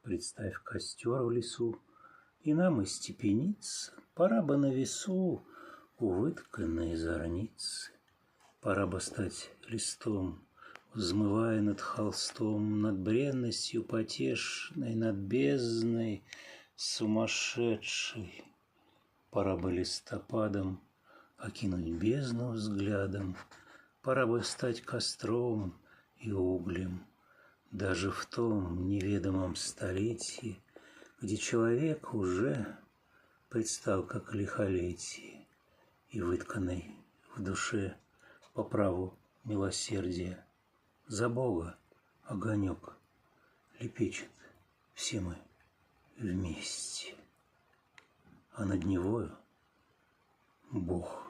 Представь костер в лесу, и нам и степениться. Пора бы на весу у вытканной зорницы. Пора бы стать листом, взмывая над холстом, над бренностью потешной, над бездной сумасшедшей. Пора бы листопадом окинуть бездну взглядом, пора бы стать костром и углем, даже в том неведомом столетии, где человек уже предстал как лихолетие и вытканный в душе по праву милосердия за Бога огонек лепечет все мы вместе, а над Невою Бог